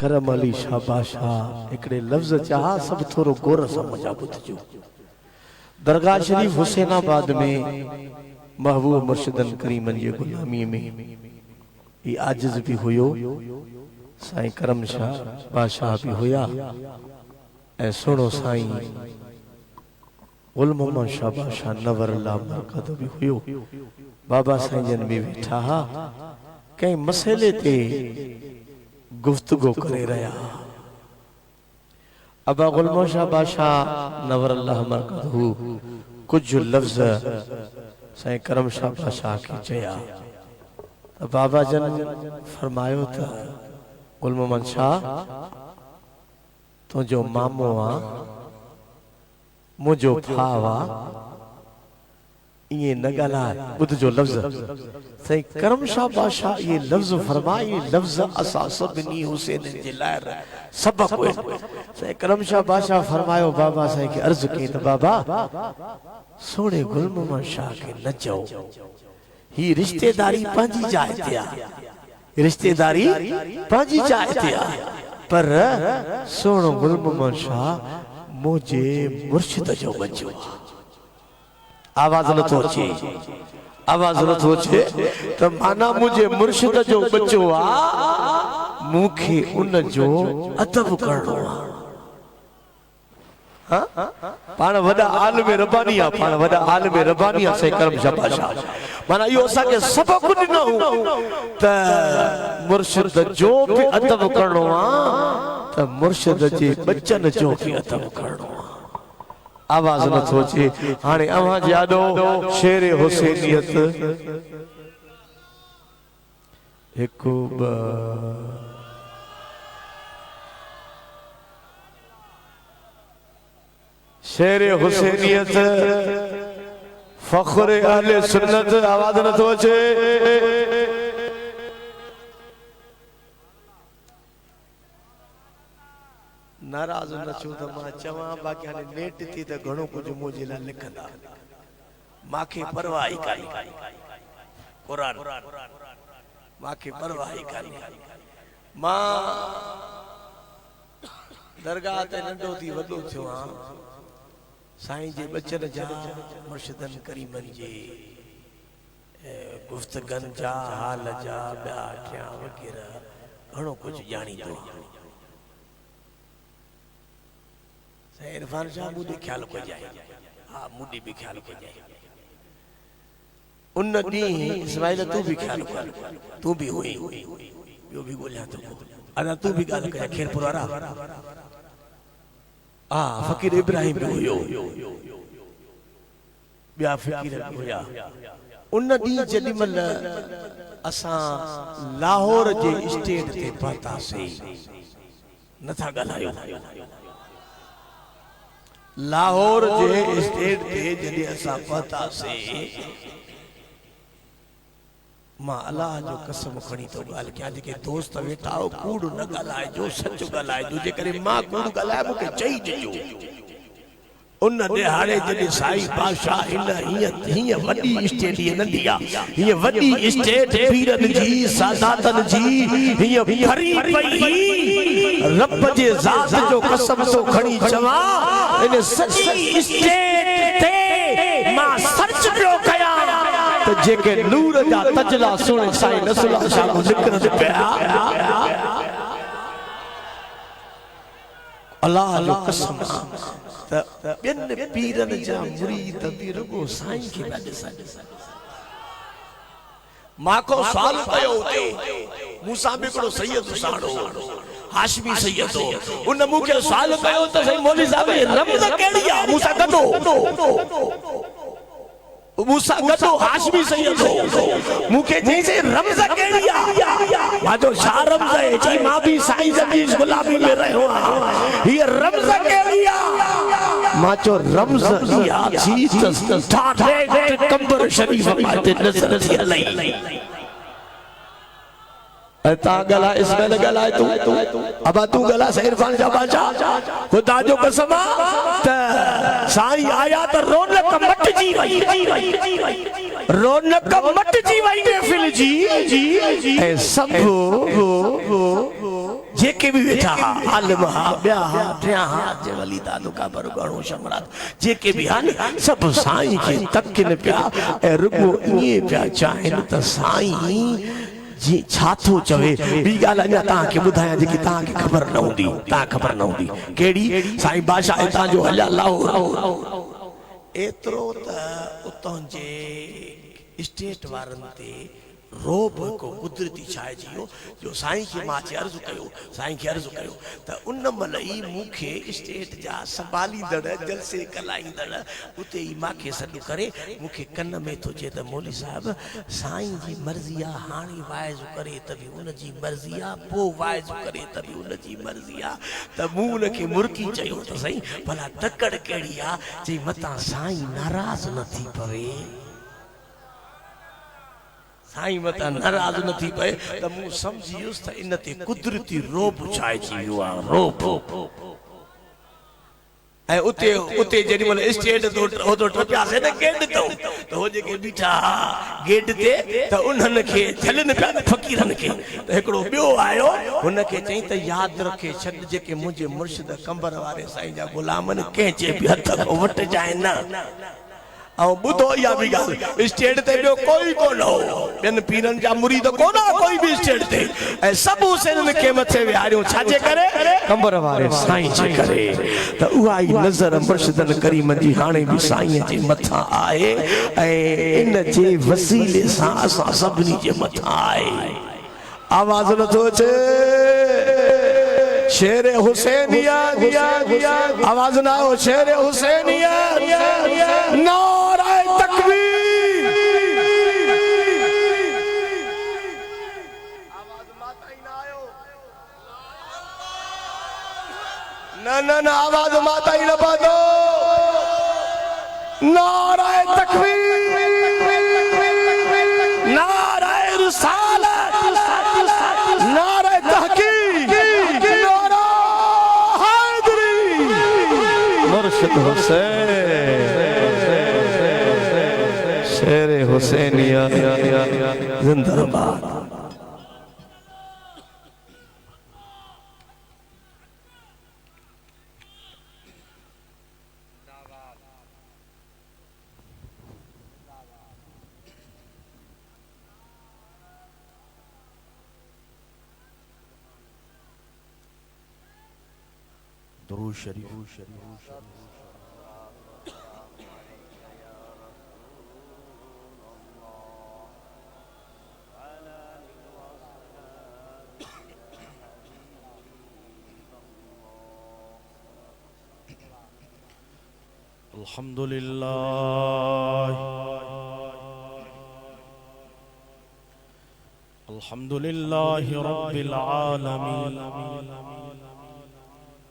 करम अली शाह बादशाह हिकिड़े लफ़्ज़ चाहा सब थोरो गौर सां मुंहिंजा ॿुधिजो। दरगाह शरीफ हुसैनाबाद में महबूब मुर्शिदन करीमन जी गुलामी में ये आजिज़ भी हुयो, साईं करम शाह बादशाह भी हुया ऐं सुणो साईं गुल मोहम्मद शाह बादशाह नवर अल्लाह बरकत भी हुयो। बाबा साईं जन भी वेठा हा कई मसइले ते गुफ्तगू करे रहा। अबा गुल मोहम्मद शाह बादशाह नवर अल्लाह बरकत हु कुछ लफ्ज़ साईं करम शाह बादशाह की चया। बाबा जन फरमायो था गुल मोहम्मद शाह तो जो मामो आ मुझो भावा ये न ॻाल्हाए ॿुध जो लफ़्ज़ साईं करम शाह बादशाह ये लफ़्ज़ फरमाए। ये लफ़्ज़ असां सभिनी हुसैन जे लाइ सबक़ हुए। साईं करम शाह बादशाह फरमायो बाबा साईं के अर्ज़ कई त बाबा सोने गुल मोहम्मद शाह के न चओ, ही रिश्तेदारी पंहिंजी जाइ ते आ, रिश्तेदारी पंहिंजी जाइ ते आ, पर सोनो गुल मोहम्मद शाह मुझे मुर्शिद जो बच्चो। आवाज न थो अचे, आवाज न थो अचे त माना मुझे मुर्शिद जो बच्चो आ, मूंखे उन जो अदब करणो आ। पाण वॾा आलिम रब्बानी आ, पाण वॾा आलिम रब्बानी आ साईं करम शाह बादशाह। माना इहो असांखे सबक़ ॾिनो त मुर्शिद जो बि अदब करणो आ त मुर्शिद जे बच्चन जो बि अदब करणो आ। आवाज न थो अचे। हाणे अव्हां यादो शेर हुसैनियत हिकु शेर हुसैनियत फख्र अहले सुन्नत। आवाज न थो अचे। नाराज न छो त मां चवां, बाक़ी हाणे नेट थी त घणो कुझु मुंहिंजे लाइ लिखंदा, मांखे परवाह ई कान्हे। क़ुरान मांखे परवाह ई कान्हे। मां दरगाह ते नंढो थी वॾो थियो आहियां, साईं जे बचन जा मुर्शिदन करीमन जे गुफ्तगन जा हाल जा ॿिया टिया वग़ैरह घणो कुझु ॼाणींदो आहियां। इरफान शाह मुझे ख्याल को जाए, हाँ मुझे भी ख्याल को जाए। उन दी इस्माइल तू भी ख्याल कर, तू भी हुई यो भी बोलिया तो अदा तू भी गाल कर खैर पुरारा आ फकीर इब्राहिम भी हुयो, बिया फकीर भी हुया। उन दी जॾहिं महिल असां लाहौर जे स्टैंड ते पहुतासीं, नथा ॻाल्हायो, लाहौर जे स्टेट ते जॾहिं असां पहुतासीं, मां अल्लाह जो कसम खणी थो ॻाल्हि कयां, जेके दोस्त वेठा हो कूड़ न ॻाल्हाइजो, सच ॻाल्हाइजो। जेकॾहिं मां कूड़ ॻाल्हायां मूंखे चई ॾिजो। उन ॾिहाड़े जॾहिं साईं बादशाह हीअं वॾी स्टेट, हीअ नंढी आहे, हीअ वॾी स्टेट पीरनि जी सादातनि जी हीअ भरी पई। रब जे ज़ात जो कसम थो खणी चवां, इन सॼी स्टेट ते मां सर्च पियो कयां त जेके नूर जा तजला सुणे साईं नसरुल्लाह शाह निकिरनि पिया। अल्लाह जो कसम त ॿियनि पीरनि जा मुरीद बि रुगो साईं खे पिया ॾिसनि। मां को सुवाल कयो हुते, मूंसां बि हिकिड़ो सैयद साणो हाशमी सैयद हो, उन मूंखे सुवाल कयो त साईं मौलवी साहिब रमज़ कहिड़ी आहे? मूंसां गॾो मूंसां गॾो हाशमी सैयद हो, मूंखे चई रमज़ कहिड़ी आहे? मां जो छा रमज़ आहे? चई मां बि साईं जी गुलामी में रहियो आहियां, हीअ रमज़ कहिड़ी आहे? मां चयो रमज़ इहा थी त ठाठे कंबर शरीफ़ में ते नज़र थी हलई। ता गला इसमें गला तू अब तू गला इरफान शाह बादशाह खुदा जो कसम त साईं आया त रौनक मटजी वई, रौनक मटजी वई महफिल जी। ऐं सब जेके भी वेठा आलिम हा ॿिया हा टियां हा जे वली तालुका बरगणो शमरात जेके भी हा न सब साईं खे तकिन पिया ऐं रुगो ईअं पिया चाहिनि त साईं जी छा थो चवे ॿी ॻाल्हि अञा तव्हांखे ॿुधायां जेकी तव्हांखे ख़बर न हूंदी ख़बर न हूंदी कहिड़ी साईं बादशाह हितां जो हलिया लाहौर एतिरो त उतां जे स्टेट वारनि ते रोब को कुदरती छाइजी वियो जो साईं खे मां अर्ज़ु कयो साईं खे अर्ज़ु कयो त उन महिल ई मूंखे स्टेट जा संभालींदड़ जलसे कलाईंदड़ उते ई मूंखे सॾु करे मूंखे कन में थो चए त मौली साहिब साईं जी मर्ज़ी आहे हाणे वाइज़ करे त बि उन जी मर्ज़ी आहे पोइ वाइज़ करे त बि उन जी मर्ज़ी आहे त मूं उनखे मुर्की चयो त साईं भला तकड़ कहिड़ी आहे चई मतां साईं नाराज़ न थी पवे साईं मतां नाराज़ न थी पए त मूं सम्झी वियुसि त इन ते कुदरती रोब छाइजी वियो आहे रोब ऐं उते जेॾी महिल स्टेट होतो टपियासीं न गेट त हो जेके बीठा गेट ते त उन्हनि खे झलनि पिया न फ़क़ीरनि खे त हिकिड़ो ॿियो आयो हुनखे चई त यादि रखे छॾ जेके मुंहिंजे मुर्शिद कंबर वारे साईं जा ग़ुलामनि कंहिं चए बि हथ को वठिजांइ न ऐं ॿुधो इहा बि ॻाल्हि स्टेट ते ॿियो कोई कोन हो ॿियनि पीरनि जा मुरीद कोन कोई बि स्टेट ते ऐं सभु हुसैननि खे मथे विहारियूं छाजे करे कंबर वारे साईं जे करे त उहा ई नज़र मुर्शिदनि करीम जी हाणे बि साईं जे मथां आहे ऐं इन जे वसीले सां असां सभिनी जे मथां आहे आवाज़ नथो अचे शेर हुसैनिया आवाज़ ना हो शेर हुसैनिया नारे तकबीर आवाज़ माता ही ना आयो ना आवाज़ माता ही ना पादो नारे तकबीर नारे रिसालत नारे तहकीक मुर्शिद हुसैन शेर हुसैनिया जिंदाबाद दुरूद शरीफ अल्हम्दुलिल्लाह रब्बिल आलमीन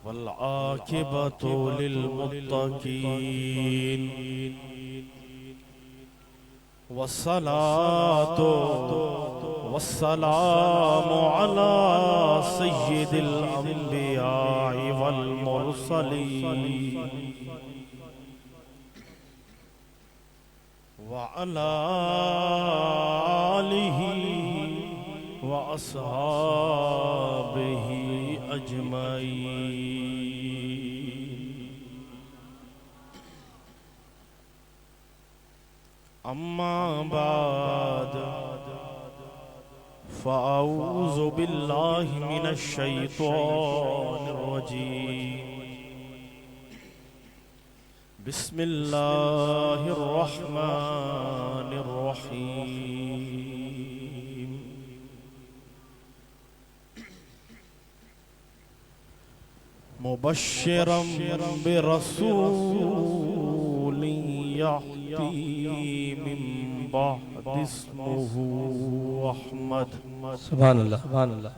वल्आकिबतु लिलमुत्तकीन वस्सलातु वस्सलामु अला सय्यिदिल अंबिया वल मुरसलीन वअला आलिहि व अस्हाबिहि अजमईन अम्मा बाद फ़अऊज़ु बिल्लाहि मिनश शैतानिर रजीम बिस्मिल्लाहिर रहमानिर रहीम मुबश्शिरम बिरसूलिन यअती मिन बअदि इस्मुहु अहमद सुभानअल्लाह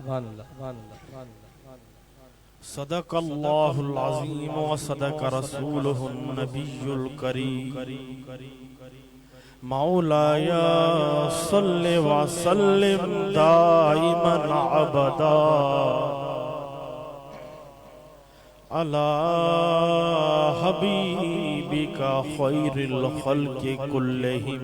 सदक़ल्लाहुल अज़ीम व सदक़ रसूलुहुन नबियुल करीम मौलाया सल्लि व सल्लिम दाइमन अबदा अला हबीबिका खैरिल खल्क़ि कुल्लिहिम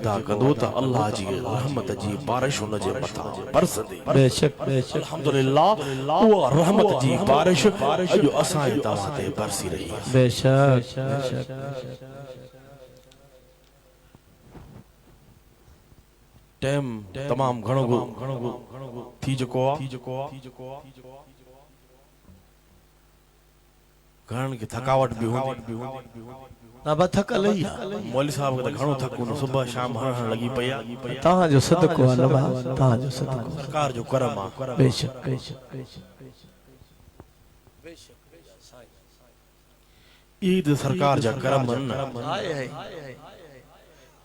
अदा कंदो त अल्लाह जी रहमत जी बारिश हुन जे मथा बरसंदी बेशक अल्हम्दुलिल्लाह उहा रहमत जी बारिश अॼु असां जे तव्हां ते बरसी रही आहे बेशक टाइम तमाम घणो थी चुको आहे घणनि खे थकावट भी हूंदी ना थक लई मौलवी साहब के घणो थक हूंदो सुबह शाम हरण लगी पया तहां जो सदको आहे नबा तहां जो सदको सरकार जो करम आहे बेशक ईद सरकार जा करम न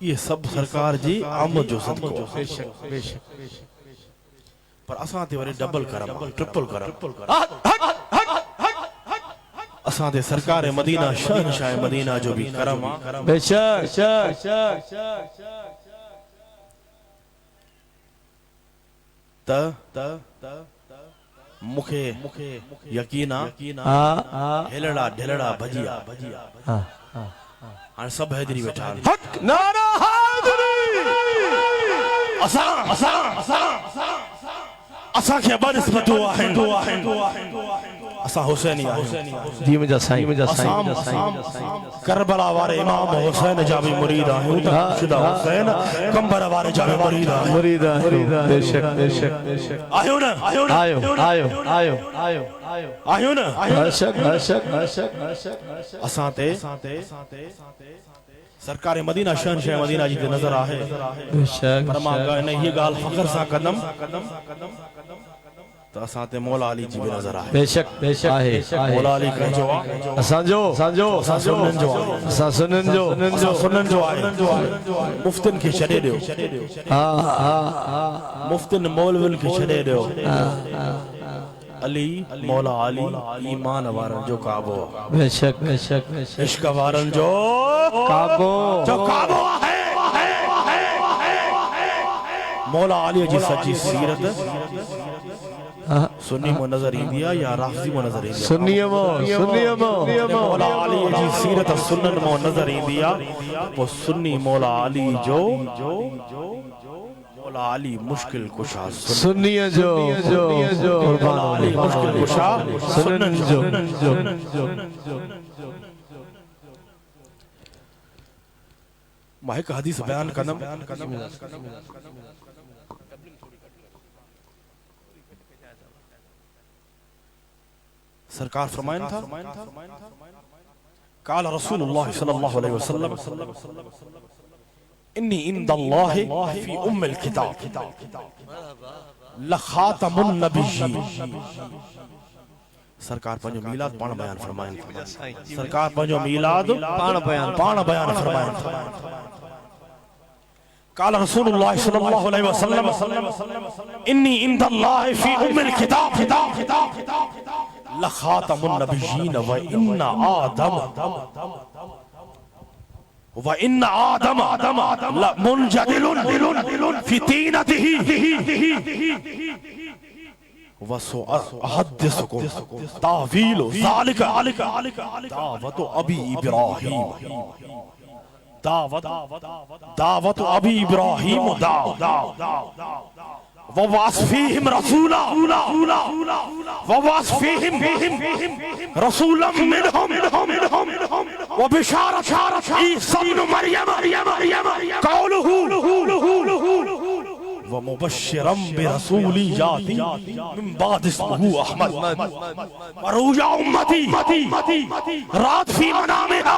ये सब सरकार जी आमद जो सदको बेशक पर असां ते वरी डबल करम ट्रिपल करम असां ते सरकार मदीना शहनशाह मदीना जो भी करम आहे बेशक त मुखे यकीन आहे हेलड़ा ढेलड़ा भजिया हाणे सब हैदरी वेठा हक नारा हैदरी असां खे बनिस्बतूं आहिनि असां हुसैनी आहियूं जी मुंहिंजा साईं करबला वारे इमाम हुसैन जा भी मुरीद आहियूं त शुदा हुसैन कंबर वारे जा भी मुरीद आहियूं बेशक आहियो न आहियो न असां ते सरकार मदीना शहनशाह मदीना जी ते नजर आहे पर मां इन ही ॻाल्हि फख्र सां कंदमि त असां ते मौला अली जी भी नजर आहे बेशक आहे मौला अली कंहिंजो आहे असां सुनन जो आहे मुफ्तिन खे छॾे ॾियो मुफ्तिन मौलविन खे छॾे ॾियो अली मौला अली ईमान वारनि जो काबो बेशक इश्क वारनि जो काबो आहे मौला अली जी सच्ची सीरत सुन्नी में नजर इंदी है या राफ़ज़ी में नजर इंदी है सुन्नी में मौला अली जी सीरत सुन्नन में नजर इंदी है वो सुन्नी मौला अली जो मौला अली मुश्किल कुशा सुन्नी जो मौला अली मुश्किल कुशा सुन्नन जो मैं एक हदीस बयान कंदम सरकार फरमाइन था काल रसूलुल्लाह सल्लल्लाहु अलैहि वसल्लम इन्नी इंदल्लाहि फी उम्मिल किताब लखातमुन नबिय्यीन सरकार पंजो मीलाद पाण बयान फरमाइन सरकार पंजो मीलाद पाण बयान फरमाइन काल रसूलुल्लाह सल्लल्लाहु अलैहि वसल्लम इन्नी इंदल्लाहि फी उम्मिल किताब लखातमुन नबिय्यीन व इन्न आदम लमुनजदिलुन फी तीनतिही व अहद्दिसुकुम तावीलु ज़ालिका दावतु अबी इब्राहीम दावत अबी इब्राहीम ववासफीहिम रसूला ववासफीहिम रसूलम मिनहुम वबिशारत ईसा इब्न मरियम कौलुहु वमुबश्शिरम बिरसूली याती मिन बाद इस्मुहु अहमद वरुया उम्मती रात फी मनामिहा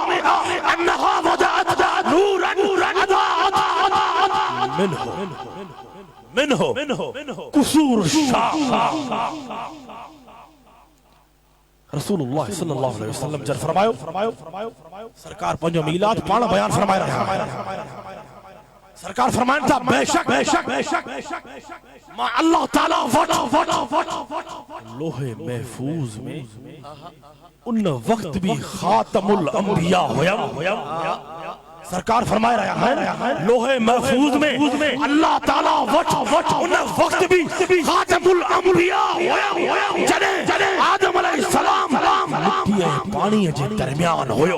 अन्नहा वदअत नूरन अदाअत मिन्हु कुसूर शाह रसूलुल्लाह सल्लल्लाहु अलैहि वसल्लम जब फरमायो सरकार पंजो मीलाद पाण बयान फरमाए रहा सरकार फरमाइन था बेशक मां अल्लाह ताला लोहे महफूज में उन वक्त भी खातमुल अंबिया होया सरकार फरमाए रहा है लोहे महफूज में अल्लाह ताला उन वक्त भी खातमुल अंबिया होया जने आदम अलैहिस्सलाम मिट्टी ऐं पानी जे दरमियान होयो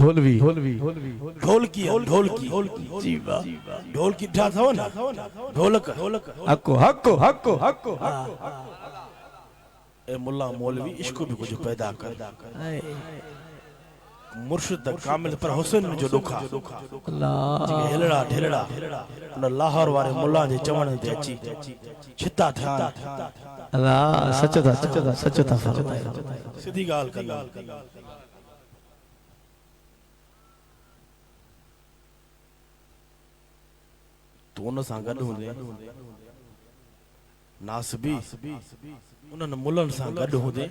ढोलवी ढोलकी जी वाह ढोलकी ढा था ना ढोलक हक्को ए मुल्ला मौलवी इसको भी कुछ पैदा कर मुर्शिद कामिल पर हुसैन जो दुखा अल्लाह हेलड़ा ढेलड़ा उन लाहौर वारे मुल्ला जे चवण ते अची छिता था अल्लाह सच था फरमाया सीधी गाल कंदा तो उन सां गॾु हूंदे नासबी उन्हनि मुल्लनि सां गॾु हूंदे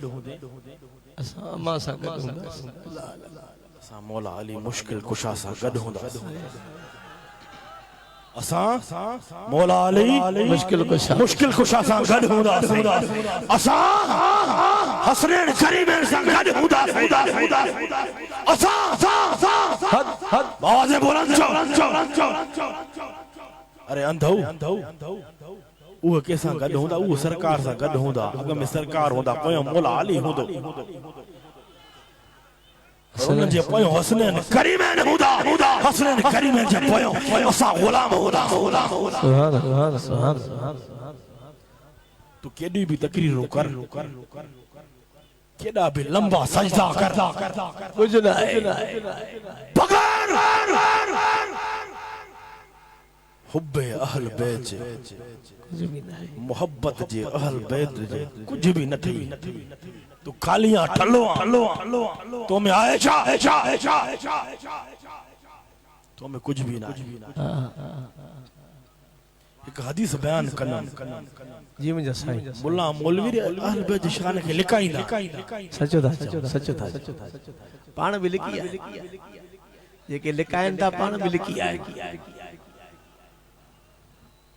असां सां गॾु हूंदासीं असां मौला अली मुश्किल कुशा सां गॾु हूंदासीं असां मौला अली मुश्किल कुशा सां गॾु हूंदासीं असां हसनैन करीमैन सां गॾु हूंदासीं असां आवाज़ बुलंद चओ अरे अंधौ उह कंहिंसां गॾु हूंदा उह सरकार सां गॾु हूंदा अॻ में सरकार हूंदा पोयों मौला अली हूंदो उन्हनि जे पोयों हसनैन करीमैन हूंदा हसनैन करीमैन जे पोयों असां गुलाम हूंदा सुभान तू केॾी बि तकरीरूं कर केॾा बि लंबा सजदा कर कुझ न आहे बग़ैर हुब्बे अहल बैत मोहब्बत जे अहल बैत जे कुछ भी न थी तू खालियां ठलो तो में आए छा तो में कुछ भी ना एक हदीस बयान कनम जी मुझे साईं मुल्ला मौलवी अहल बैत शान के लिकाईंदा सच था पाण भी लिखी आहे जेके लिकाइन था पाण भी लिखी आहे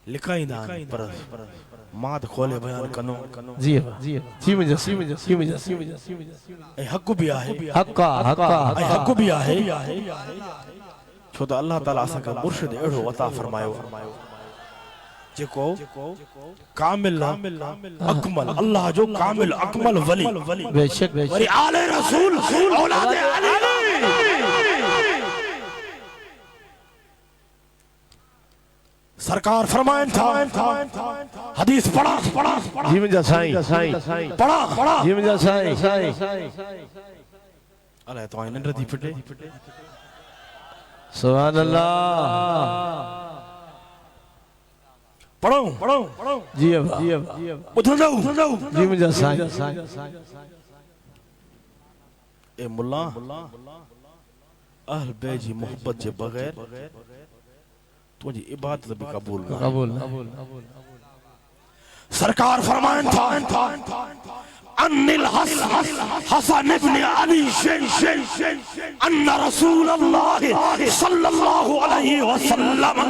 लिखाईंदा पर मां त खोले बयान कनो जी मुझे ऐं हक़ बि आहे हक़ बि आहे छो त अल्लाह ताला असांखे मुर्शिद अहिड़ो अता फरमायो जेको कामिल अकमल अल्लाह जो कामिल अकमल वली बेशक वरी आले रसूल औलाद अली सरकार फरमाइन था हदीस पढ़ा जी मुझे साईं पढ़ा जी मुझे साईं अले तो नंढ थी फिटे सुभान अल्लाह पढ़ो जी ॿुधंदो जी मुझे साईं ए मुल्ला अहल बैत जी मोहब्बत जे बगैर तुझी इबादत भी कबूल सरकार फरमान था अन्निल हसन इब्न अली अन्न रसूल अल्लाह सल्लल्लाहु अलैहि वसल्लम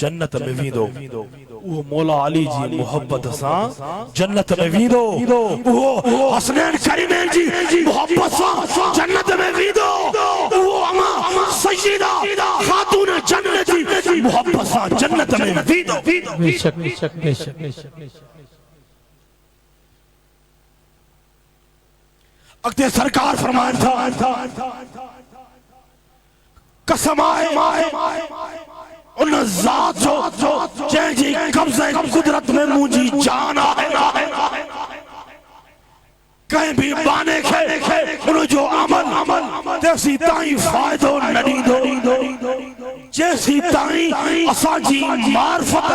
जन्नत में वींदो वो मौला अली जी मोहब्बत सां जन्नत में वींदो वो हसनैन करीमैन जी मोहब्बत सां जन्नत में वींदो वो अमा सय्यदा खातून जन्नत जी मोहब्बत सां जन्नत में वींदो बेशक बेशक बेशक बेशक अगते सरकार फरमान था कसम आहे उन ज़ात जो जंहिंजी कब्ज़े कुदरत में मुंहिंजी जान आहे कंहिं बि बाने खे उन जो अमल तेसी ताईं फ़ाइदो न ॾींदो जेसी ताईं असांजी मार्फत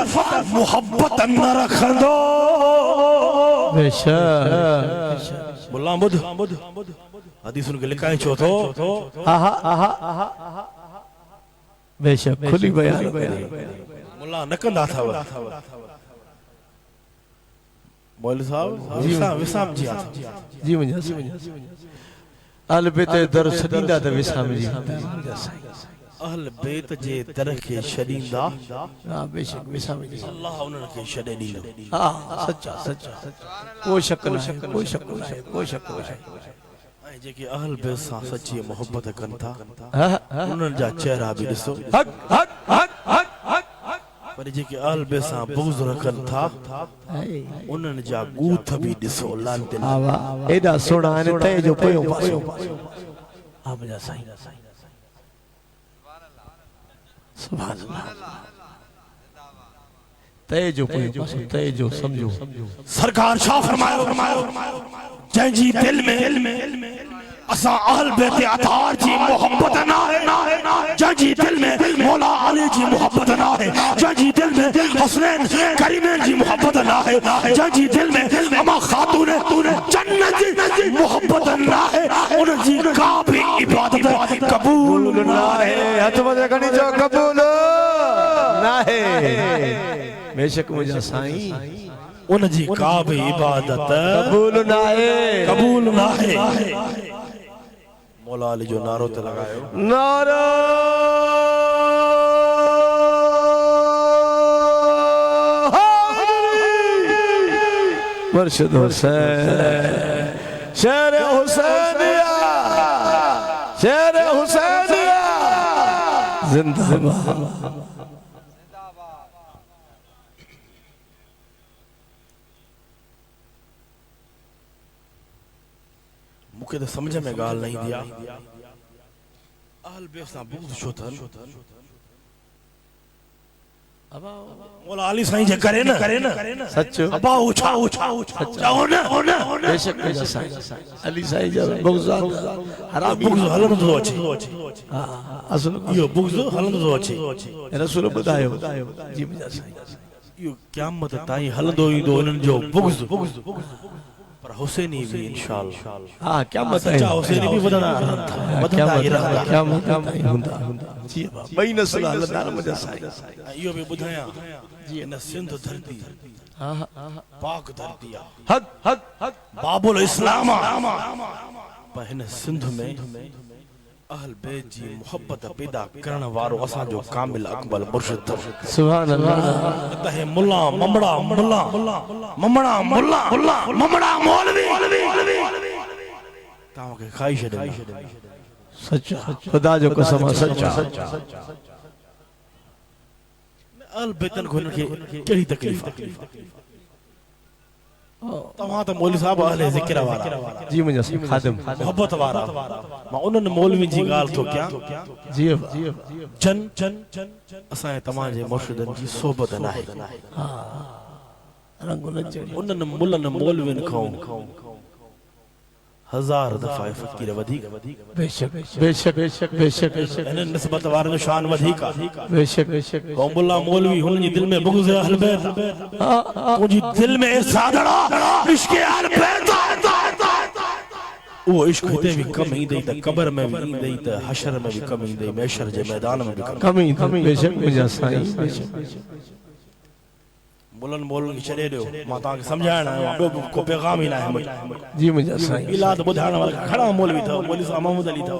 मोहब्बत न रखंदो बेशक मुल्ला ॿुध हदीसुनि खे लिकाए चओ थो आहा आहा आहा बेशक खुली बयान मुल्ला न कंदा अथव मौलवी साहब विसाम जी जी मुंहिंजा अहल बैत दर छॾींदा त विसाम जी अहल बैत जे दर खे छॾींदा हां बेशक विसाम जी अल्लाह उन्हनि खे छॾे ॾींदो हां सच्चा सच्चा कोई शक न है कोई शक न है कोई शक न है जेके अहल बैत सां सच्ची मोहब्बत कनि था उन्हनि जा चेहरा बि ॾिसो हक हक हक हक हक पर जेके अहल बैत सां बुग़्ज़ रखनि था उन्हनि जा ॻूठ बि ॾिसो लानत एॾा सुहिणा आहिनि तए जो पोयों पासो हा मुंहिंजा साईं सुभान अल्लाह तए जो पोयों पासो तए जो समझो सरकार छा फरमायो जंहिंजी दिल में असां अहल बैत अतार जी मोहब्बत न आहे जंहिंजी दिल में मौला अली जी मोहब्बत न आहे जंहिंजी दिल में हसनैन करीमैन जी मोहब्बत न आहे जंहिंजी दिल में अमा खातून जन्नत जी मोहब्बत न आहे उनजी का बि इबादत कबूल न आहे हथ मथे खणी चओ कबूल न आहे बेशक मुंहिंजा साईं उनजी का बि इबादत कबूल न आहे मौला अली जो नारो त लॻायो नारा मुर्शिद हुसैन शेर हुसैनिया शेर हुसैनिया जिंदाबाद मूंखे त समझ में ॻाल्हि न ईंदी आहे अहल बैत सां बुग़्ज़ छो अथनि मौला अली साईं जे करे न सच्चो अबा उछा चओ न बेशक मुंहिंजा साईं अली साईं जो बुग़्ज़ हराम बुग़्ज़ हलंदो थो अचे हा असुल इहो बुग़्ज़ हलंदो थो अचे रसूल ॿुधायो जी मुंहिंजा साईं इहो क़यामत ताईं हलंदो ईंदो इन्हनि जो बुग़्ज़ पर हुसैनी भी इंशाअल्लाह हां क्या मत है सच्चा हुसैनी भी वदना ही रहंदा क्या मत हुंदा जी बई नस्ल अल्लाह मुझे साईं इहो भी बुधाया जी इन सिंध धरती हां पाक धरती हक हक हक बाबुल इस्लाम पर हिन सिंध में अहल बैत जी मोहब्बत पैदा करण वारो असा जो कामिल अकबल मुर्शिद सुभान अल्लाह तहे मुल्ला ममड़ा मौलवी ताव के खाई छडे सच्चा खुदा जो कसम सच्चा अहल बैतन को के केड़ी तकलीफ तव्हां त मौलवी साहब अहले ज़िक्र वारा जी मुंहिंजा खादिम मोहब्बत वारा मां उन्हनि मौलवी जी ॻाल्हि थो कयां जी जन असां तव्हां जे मुर्शिदनि जी सोबत न आहे उन्हनि मुल्लनि मौलवियुनि खां हज़ार दफ़ा फ़कीर वधीक बेशक बेशक बेशक बेशक इन निस्बत वारनि जो शान वधीक बेशक बेशक को मुल्ला मौलवी हुन जी दिल में बुग़्ज़ अहल बैत तुंहिंजी दिल में सादड़ा इश्क़ अहल बैत वो इश्क़ हिते भी कम ईंदई त क़ब्र में भी ईंदई त हशर में भी कम ईंदई महशर जे मैदान में भी कम ईंदई बेशक मुंहिंजा साईं बेशक मुल्लनि मौलवियुनि खे छॾे ॾियो मां तव्हांखे सम्झाइण आयो आहियां ॿियो को पैगाम ई न आहे जी मुंहिंजा साईं इलाद ॿुधाइण वारा घणा मौलवी अथव मौलवी साहब मोहम्मद अली अथव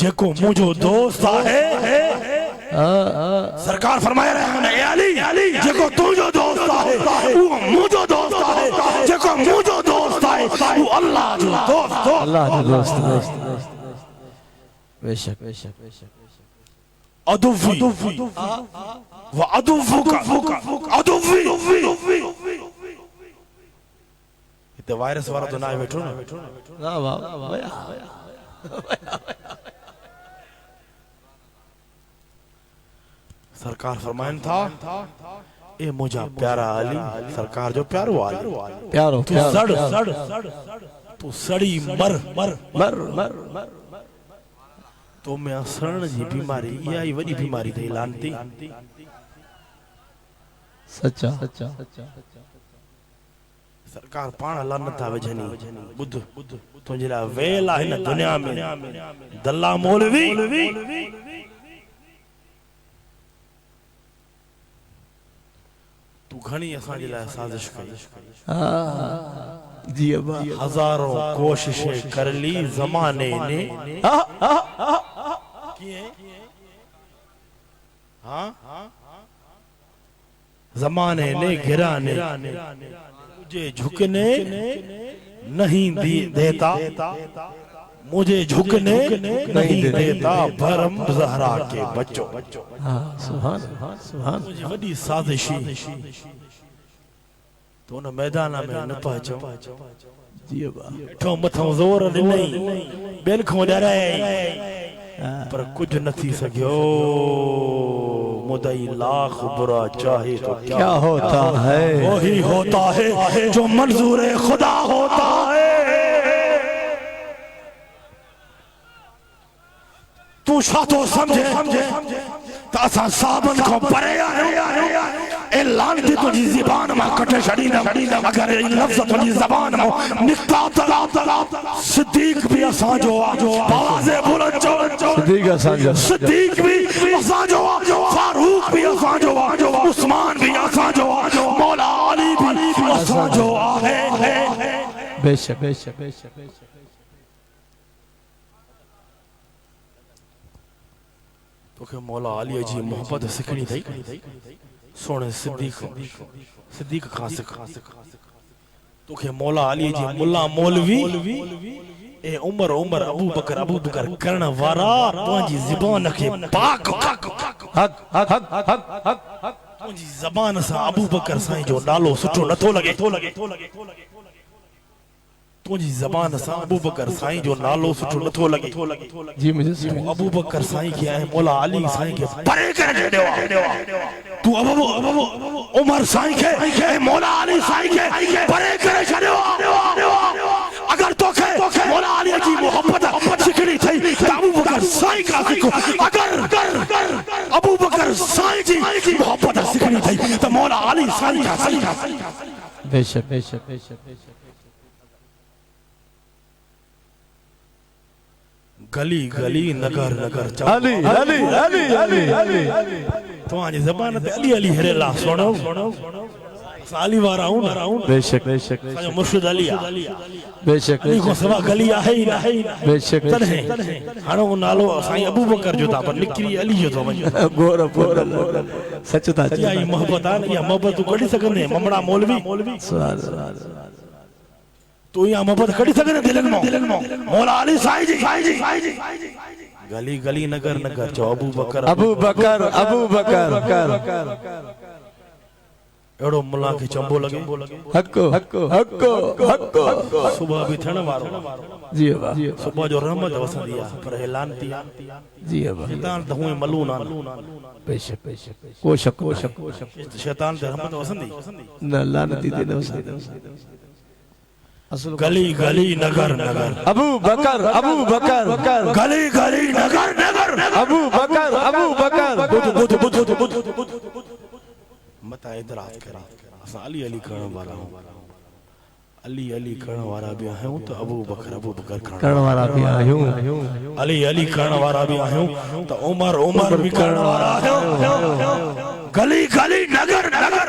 जेको मुझो दोस्त आहे सरकार फरमाए रहे हैं ए अली जेको तुझो दोस्त आहे वो मुझो दोस्त आहे जेको मुझो दोस्त आहे वो अल्लाह जो दोस्त अल्लाह जो दोस्त बेशक बेशक बेशक अदुवी व अदुवुका अदुवी इते वायरस वाला तो ना बैठो ना वाह सरकार फरमाइन था ए मुझा प्यारा अली सरकार जो प्यारो अली प्यारो तू सड़ तू सड़ी मर मर मर मर मर तो मैं सड़न जी बीमारी या ही वडी बीमारी थई लानती सच्चा सच्चा सरकार पाण लानत आवे जनी बुध तुझे ला वेला इन दुनिया में दल्ला मौलवी तू घणी असा जे ला साजिश कई जी अब्बा हजारों कोशिशें कर ली जमाने ने जमाने ने गिराने मुझे झुकने नहीं देता मुझे झुकने नहीं देता भरम ज़हरा के बच्चों सुभान सुभान मुझे वडी साजिशी तो न मैदान में न पहुंचो जी अब्बा ठो मथो जोर नहीं बेन खो डरे पर कुछ न थी सकियो मुदई लाख बुरा चाहे तो क्या होता है वही होता है जो मंजूर खुदा होता है तू शातो समझे तासा साबन को परे ए लानती तुझी ज़बान में कटे छड़ी न अगर ए लफ्ज़ तुझी ज़बान में निकता तला सिद्दीक भी असा जो आवाज़े बुलंद जो सिद्दीक भी असा जो फारूक भी असा जो उस्मान भी असा जो मौला अली भी असा जो है बेशक बेशक बेशक बेशक तो के मौला अली जी मोहब्बत सिखणी थई सोने सिद्दीक खां सिखा तो के मौला अली जी मुल्ला मौलवी ए उमर अबू बकर करण वारा तुझी ज़बान के पाक हक तुझी ज़बान सा अबू बकर साईं जो नालो सुठो नथो लगे तुझी ज़बान सा अबू बकर साईं जो नालो सुठो नथो लगे जी मुझे अबू बकर साईं के है मौला अली साईं के परे करे देवा तू अबू उमर साईं के मौला अली साईं के परे करे छड़ियो अगर तोखे मौला अली जी मोहब्बत सिखणी थई त अबू बकर साईं का सिखो अगर अबू बकर साईं जी मोहब्बत सिखणी थई त मौला अली साईं का बेशक बेशक बेशक बेशक गली गली नगर नगर अली अली अली अली अली तुम्हारी ज़बान पे अली अली हरेला सुनो साली वारा हूं बेशक बेशक बेशक मुर्शिद अली बेशक अली को सवा गली है ही ना बेशक तने हाणो नालो साईं अबू बकर जो था पर निकरी अली जो तो वञो गोर गोर सच था या ई मोहब्बत आ या मोहब्बत तू कढी सघंदे ममड़ा मौलवी सुभान तू या मोहब्बत कढी सघंदे दिलनि मो मौला अली साईं जी गली गली नगर नगर जो अबू बकर एड़ो मुल्ला के चंबो लगे हक्को हक्को हक्को हक्को सुबह भी थियण वारो जी अब्बा सुबह जो रहमत वसंदी आ पर ऐलान थी जी अब्बा शैतान त हुए मलून आन बेशक बेशक को शक शैतान ते रहमत वसंदी न लानती दे न वसंदी गली गली नगर नगर अबू बकर गली गली नगर नगर अबू बकर बुध मता इतराज करा असा अली अली करण वाला अली अली करण वाला भी आहियूं तो अबू बकर करण वाला भी आहियूं अली अली करण वाला भी आहियूं तो उमर भी करण वाला आहियूं गली गली नगर नगर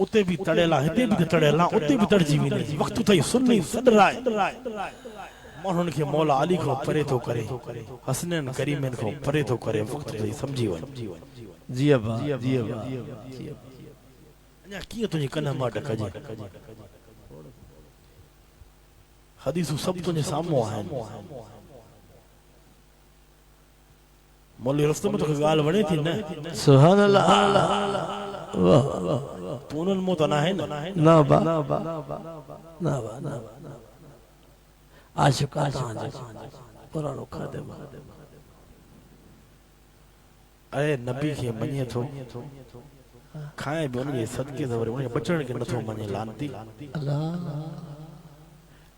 उते भी तड़ेला हिते भी तड़ेला उते भी तड़जी भी नहीं वक्त थई सुन्नी सदराए माण्हुनि खे मौला अली को परे थो करे हसनैन करीमन को परे थो करे वक्त थई समझी वञ जी अबा जी अबा अञा कीअं तुंहिंजी कन मां ढकजे हदीसूं सभु तुंहिंजे साम्हूं आहिनि मौली रस्तो में तोखे ॻाल्हि वणे थी न सुभान अल्लाह वाह तूं उन्हनि मूं त नाहे न ना बा ना बा ना बा आशिक़ा तव्हांजे पुराणो खादे अरे नबी खे मञे थो खाए बि उनजे सदके त वरी उनखे बचण खे नथो मञे लानती अल्लाह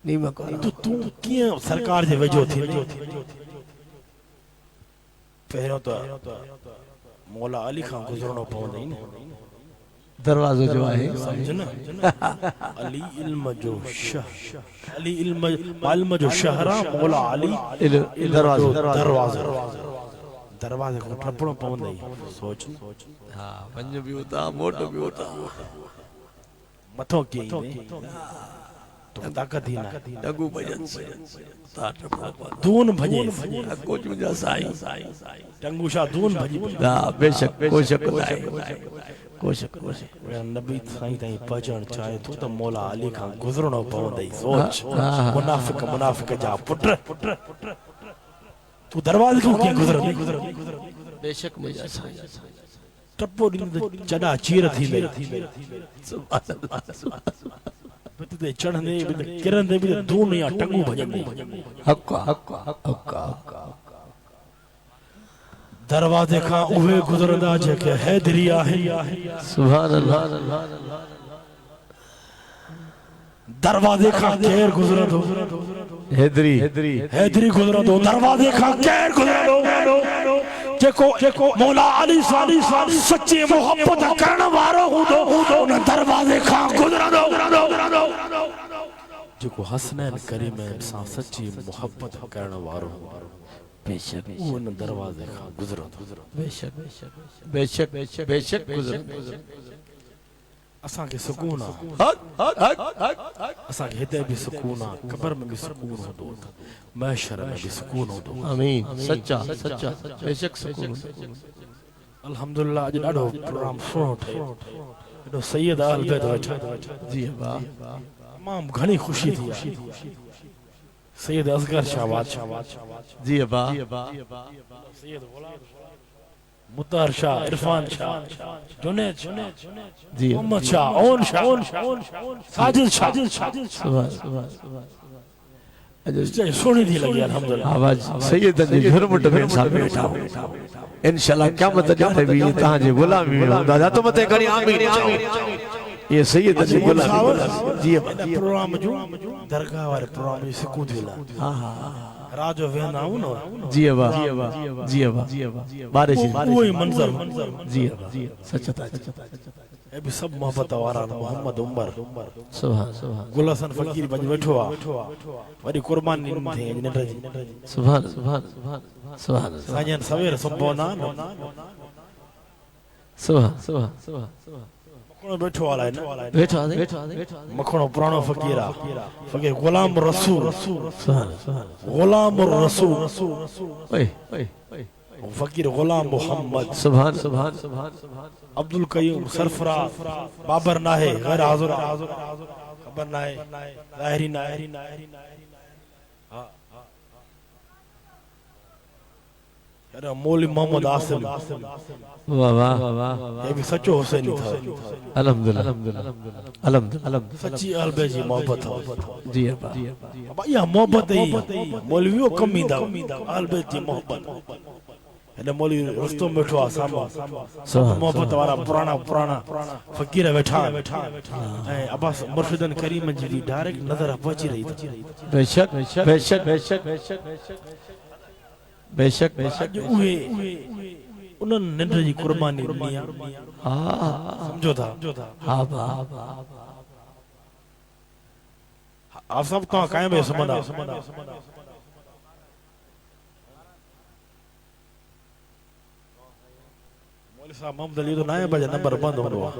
नीम को तूं कीअं सरकार जे वेझो थी पहिरियों त मौला अली खां गुज़रणो पवंदई न दरवाज़ो जो आहे समझ न अली इल्म जो शाह अली इल्म जो शहरा मौला अली दरवाज़ो दरवाज़े को टपणो पवंदई सोच हां वञ बि उता मोट बि उता मथो की तो ताकत ही ना डगू भजन से दून भजे कुछ मुझा साईं टंगूशा दून भजी हां बेशक कोशक है कोशक नबी साईं ताईं पहुचण चाहे तो त मौला अली खां गुज़रणो पवंदई सोच मुनाफिक जा पुट तू दरवाजे खां कीअं गुज़रंदी बेशक मुझा साईं टपो ॾींदे चॾा चीर थी वई बिते चढ़ंदे बिते किरंदे बिते धूम या टंगू भजंदे हक्का दरवाजे खां उहे गुज़रंदा जेके हैदरी आहे सुभान अल्लाह दरवाजे खां केर गुज़रंदो हैदरी गुज़रंदो दरवाजे खां केर गुज़रंदो जेको मौला अली साली सच्ची मोहब्बत करण वारो हूंदो उन दरवाजे खां गुज़रंदो जेको हसनैन करीमन सां सच्ची मोहब्बत करण वारो बेशक उन दरवाजे खां गुज़रंदो बेशक गुज़रंदो असां खे सुकून असां खे हिते भी सुकून आहे कब्र में भी सुकून हूंदो महशर में भी सुकून हूंदो आमीन सच्चा बेशक सुकून अल्हम्दुलिल्लाह अॼु ॾाढो प्रोग्राम सुठो ठहियो एॾो सैयद अहल बैत वेठा जी वाह तमामु घणी ख़ुशी थी आहे सैयद असगर शाह जी वाह सैयद मुतार शाह इरफान शाह जुनैद जी मोहम्मद शाह ओन शाह साजिद शाह सुभान अॼु सोनी थी लगी अल्हम्दुलिल्लाह आवाज सैयद जी झुरमुट में साहब बैठा इंशाल्लाह क़यामत ॾाढे भी तव्हांजे गुलामी में हूंदा जा तो मथे खणी आमीन ये सैयद जी गुलामी जी प्रोग्राम जो दरगाह वाले प्रोग्राम में सुकून थीला हां राजो वेंदा हूं न जी वाह बारिश कोई मंजर जी सच्चा ए भी सब मोहब्बत वारा मोहम्मद उमर सुभान गुलसन फकीर बन बैठो आ वरी कुर्बानी थे नट जी सुभान साजन सवेर संबोना सुभान मखणो बैठो वाला है ना बैठा मखणो पुराणो फकीर गुलाम रसूल सुभान गुलाम रसूल ओए फकीर गुलाम मोहम्मद सुभान अब्दुल कयूम सरफराज बाबर नाहे गैर हाजिर खबर नाहे ज़ाहिरी नाहे हां अरे मौली मोहम्मद आसिम वाह ये भी सच्चो हुसैनी था अल्हम्दुलिल्लाह सच्ची अलबे जी मोहब्बत हो जी अब ये मोहब्बत ही मौलवियों कमी दा अलबे जी मोहब्बत एने मौली रस्तो में बैठो सामा मोहब्बत वाला पुराना फकीर बैठा ए अब्बास मुर्शिदन करीम जी डायरेक्ट नजर पहुंची रही थी बेशक उहे उन्हनि निंड जी कुर्बानी ॾिनी आहे समझो था आप सब तो काहे में सुमंदा मौलवी साहब मोहम्मद अली तो 9 बजे नंबर बंद हूंदो आहे